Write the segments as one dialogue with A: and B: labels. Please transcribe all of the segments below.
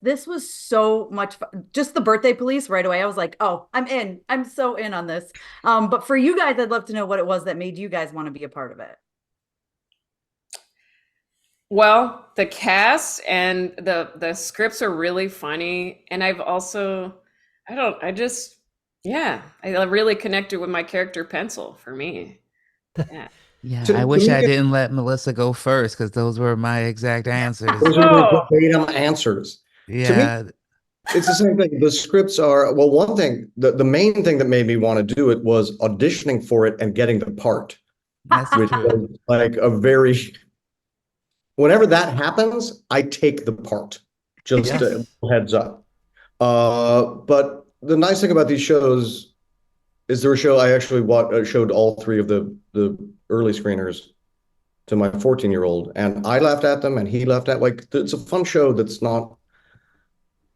A: This was so much fun. Just the birthday police right away. I was like, oh, I'm in. I'm so in on this. But for you guys, I'd love to know what it was that made you guys want to be a part of it.
B: Well, the cast and the scripts are really funny, and I've also I don't I just yeah, I really connected with my character Pencil for me. Yeah.
C: Yeah, I
D: To
C: wish
D: me,
C: I didn't let Melissa go first because those were my exact answers.
D: those are my
B: Oh,
D: verbatim answers. To me,
C: Yeah,
D: it's the same thing. The scripts are, well, one thing, the main thing that made me want to do it was auditioning for it and getting the part,
C: that's
D: which
C: true.
D: was like a very, whenever that happens, I take the part. Just a
E: Yes.
D: heads up. But the nice thing about these shows is there a show I actually showed all three of the early screeners to my 14-year-old, and I laughed at them, and he laughed at like it's a fun show that's not.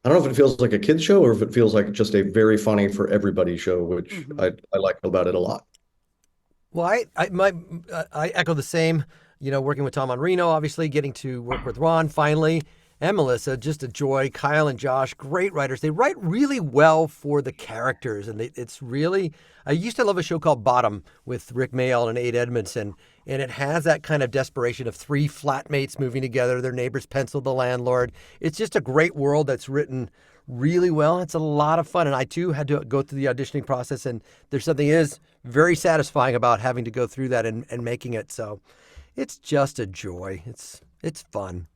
D: I don't know if it feels like a kid's show or if it feels like just a very funny for everybody show, which
A: Mhm.
D: I like about it a lot.
E: Well, I echo the same. You know, working with Tom on Reno, obviously getting to work with Ron finally, and Melissa, just a joy. Kyle and Josh, great writers. They write really well for the characters, and it's really. I used to love a show called Bottom with Rick Mayall and Ade Edmondson, and it has that kind of desperation of three flatmates moving together. Their neighbor's pencil the landlord. It's just a great world that's written really well. It's a lot of fun, and I too had to go through the auditioning process, and there's something is very satisfying about having to go through that and making it. So it's just a joy. It's fun.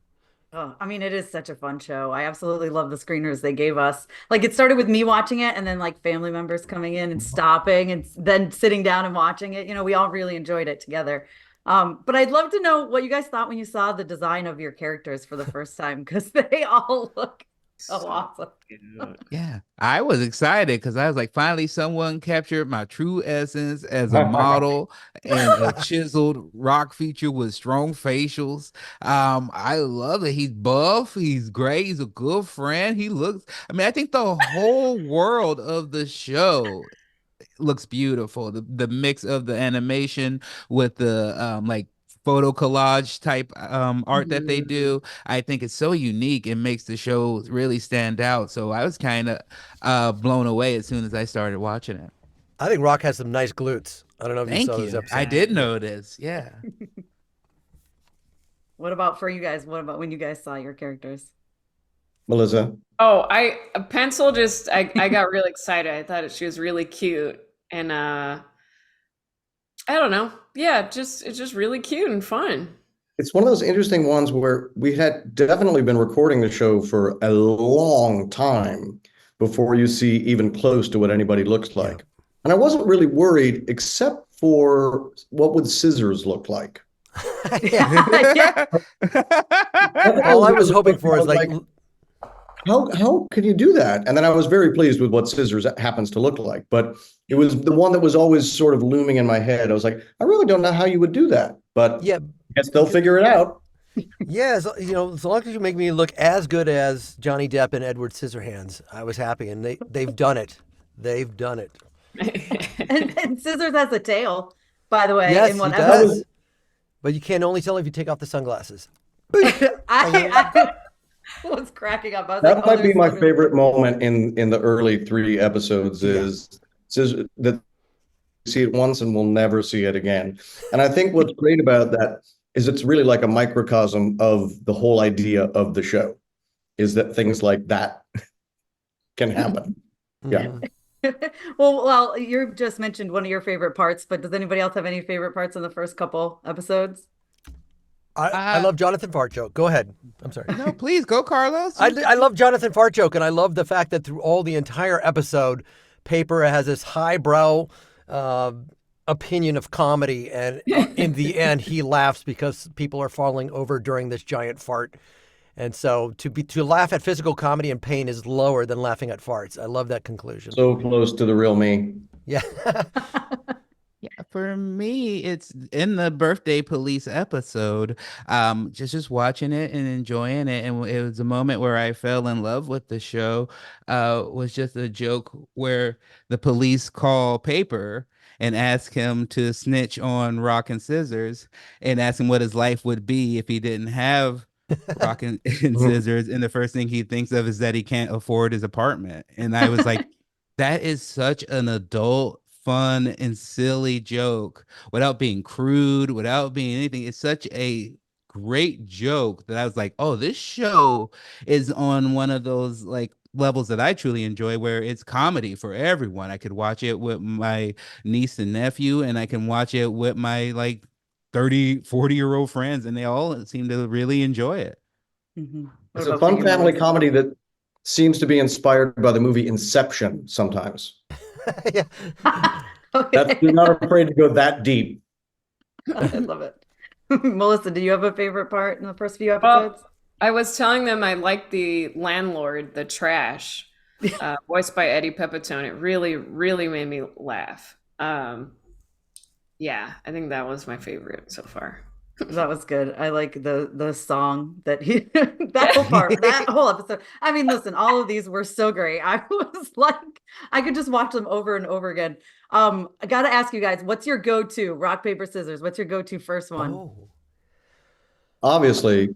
A: Oh, I mean, it is such a fun show. I absolutely love the screeners they gave us. Like it started with me watching it and then like family members coming in and stopping and then sitting down and watching it. We all really enjoyed it together. But I'd love to know what you guys thought when you saw the design of your characters for the first time because they all look so
B: so
A: awesome.
B: good.
C: Yeah, I was excited because I was like, finally, someone captured my true essence as a model and a chiseled rock feature with strong facials. I love it. He's buff. He's great. He's a good friend. He looks. I mean, I think the whole world of the show looks beautiful. The mix of the animation with the like photo collage type art that they
A: Mhm.
C: do, I think it's so unique and makes the show really stand out. So I was kind of blown away as soon as I started watching it.
E: I think Rock has some nice glutes. I don't know if you saw
C: Thank
E: those
C: you. I
E: episodes.
C: did
E: Yeah.
C: notice. Yeah.
A: What about for you guys? What about when you guys saw your characters?
D: Melissa,
B: Oh, I a Pencil just I got really excited. I thought she was really cute and I don't know. Yeah, just it's just really cute and fun.
D: it's one of those interesting ones where we had definitely been recording the show for a long time before you see even close to what anybody looks
E: Yeah.
D: like. And I wasn't really worried, except for what would scissors look like.
E: Yeah.
A: Yeah.
D: I think I
E: All
D: was
E: I
D: really
E: was hoping
D: looking,
E: for
D: I
E: is
D: was
E: like,
D: like, how can you do that? And then I was very pleased with what scissors happens to look like. But it was the one that was always sort of looming in my head. I was like, I really don't know how you would do that, but
E: yeah,
D: I guess they'll
E: because
D: figure it out.
E: yeah, as long as you make me look as good as Johnny Depp and Edward Scissorhands, I was happy, and they've done it. They've done it.
A: And Scissors has a tail, by the way, in
E: Yes, he
A: one
D: That
A: episode.
D: was
E: does, but you can only tell if you take off the sunglasses.
A: I was cracking up. I was like,
D: that
A: oh,
D: might be
A: there's
D: my
A: literally.
D: favorite moment in the early three episodes
E: Yeah.
D: is scissors that see it once and we'll never see it again. And I think what's great about that is it's really like a microcosm of the whole idea of the show, is that things like that can happen. Yeah.
E: Hmm.
A: Well, you just mentioned one of your favorite parts, but does anybody else have any favorite parts in the first couple episodes?
E: I
C: uh,
E: love Jonathan Fart joke. Go ahead. I'm sorry.
C: no, please go, Carlos.
E: I love Jonathan Fart joke, and I love the fact that through all the entire episode, Paper has this highbrow uh, opinion of comedy, and in the end, he laughs because people are falling over during this giant fart. And so to laugh at physical comedy and pain is lower than laughing at farts. I love that conclusion.
D: So close to the real me.
E: Yeah.
C: Yeah, for me, it's in the birthday police episode. Just watching it and enjoying it, and it was a moment where I fell in love with the show. Was just a joke where the police call Paper and ask him to snitch on Rock and Scissors, and ask him what his life would be if he didn't have Rock and Scissors, and the first thing he thinks of is that he can't afford his apartment. And I was like, that is such an adult, fun, and silly joke without being crude, without being anything. It's such a great joke that I was like, oh, this show is on one of those like levels that I truly enjoy where it's comedy for everyone. I could watch it with my niece and nephew, and I can watch it with my like 30, 40-year-old friends, and they all seem to really enjoy it.
A: Mhm. What
D: It's a
A: about for
D: fun
A: you,
D: family
A: Melissa?
D: comedy that seems to be inspired by the movie Inception sometimes.
E: Yeah.
A: Okay.
D: They're not afraid to go that deep.
A: I love it. Melissa, do you have a favorite part in the first few episodes?
B: Well, I was telling them I liked the landlord, the trash, voiced by Eddie Pepitone. It really, really made me laugh. Yeah, I think that was my favorite so far.
A: That was good. I like the song that he that whole part, that whole episode. I mean, listen, all of these were so great. I was like, I could just watch them over and over again. I gotta ask you guys, what's your go-to? Rock, paper, scissors. What's your go-to first one?
E: Oh.
D: Obviously,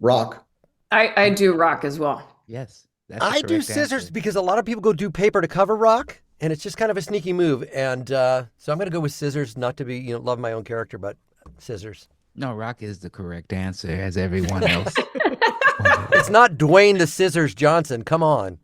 D: Rock.
B: I do rock as well.
C: Yes, that's the
E: I do
C: correct
E: scissors
C: answer.
E: because a lot of people go do paper to cover rock, and it's just kind of a sneaky move. And so I'm going to go with scissors, not to be, love my own character, but scissors.
C: No, Rock is the correct answer, as everyone else.
E: It's not Dwayne the Scissors Johnson. Come on.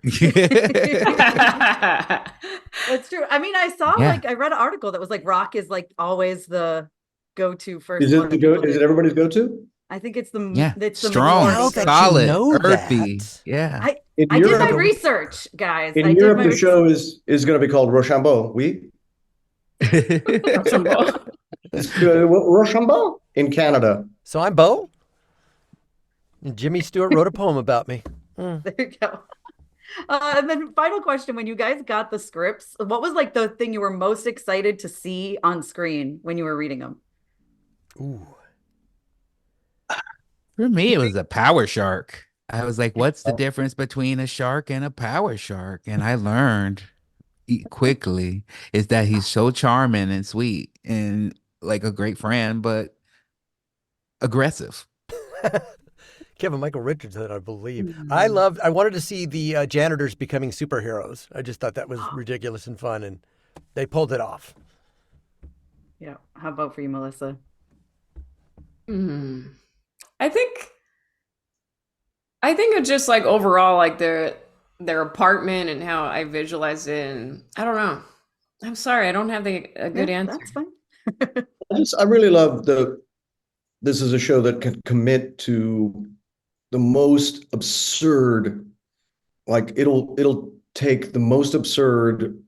A: That's true. I mean, I saw
C: Yeah.
A: I read an article that was like rock is like always the go-to first
D: Is
A: one
D: it
A: that people
D: is
A: do.
D: it everybody's go-to?
A: I think it's
C: Yeah,
A: it's the
C: strong,
E: How
A: majority.
E: that you
C: solid,
E: know
C: earthy.
E: that?
C: Yeah.
D: In
A: I did my
D: Europe,
A: research, guys. I
D: in
A: did
D: Europe,
A: my
D: the
A: research.
D: show is going to be called Rochambeau. Oui, Rochambeau in Canada.
E: So I'm Bo. And Jimmy Stewart wrote a poem about me.
A: There you go. And then final question, when you guys got the scripts, what was like the thing you were most excited to see on screen when you were reading them?
E: Ooh.
C: For me, it was a power shark. I was like, what's the difference between a shark and a power shark? And I learned quickly is that he's so charming and sweet and like a great friend, but aggressive.
E: Kevin Michael Richardson, I believe. I wanted to see the janitors becoming superheroes. I just thought that was ridiculous and fun, and they pulled it off.
A: Yeah. How about for you, Melissa?
B: I think it's just like overall like their apartment and how I visualize it, and I don't know. I'm sorry, I don't have a good
A: Yeah,
B: answer.
A: that's fine.
D: I really love this is a show that can commit to the most absurd, like it'll take the most absurd,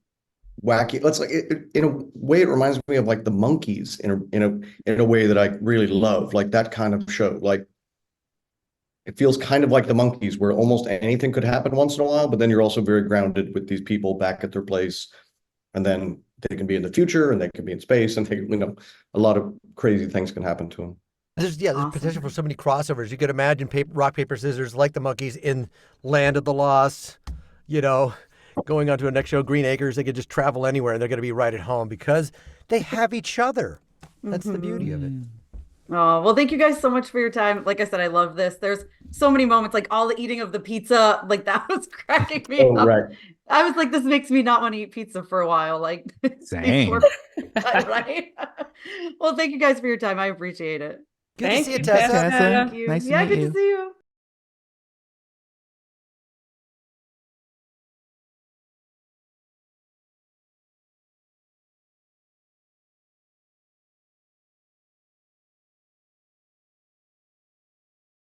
D: wacky. Let's like in a way it reminds me of like the Monkees in a way that I really love, like that kind of show. Like it feels kind of like the Monkees, where almost anything could happen once in a while, but then you're also very grounded with these people back at their place, and then they can be in the future and they can be in space, and they, a lot of crazy things can happen to them.
E: There's
A: Awesome.
E: potential for so many crossovers. You could imagine rock, paper, scissors, like the Monkees in Land of the Lost, going on to a next show, Green Acres. They could just travel anywhere and they're going to be right at home because they have each other. That's the beauty of it.
A: Oh, well, thank you guys so much for your time. Like I said, I love this. There's so many moments, like all the eating of the pizza, like that was cracking me
D: Oh,
A: up.
D: right.
A: I was like, this makes me not want to eat pizza for a while. Like,
C: Same.
A: right? Well, thank you guys for your time. I appreciate it.
E: Good to see you,
B: Thank you,
E: Tessa.
B: Tessa.
C: Tessa,
A: Thank you.
C: nice to
A: Yeah,
C: meet
A: good
C: you.
A: to see you.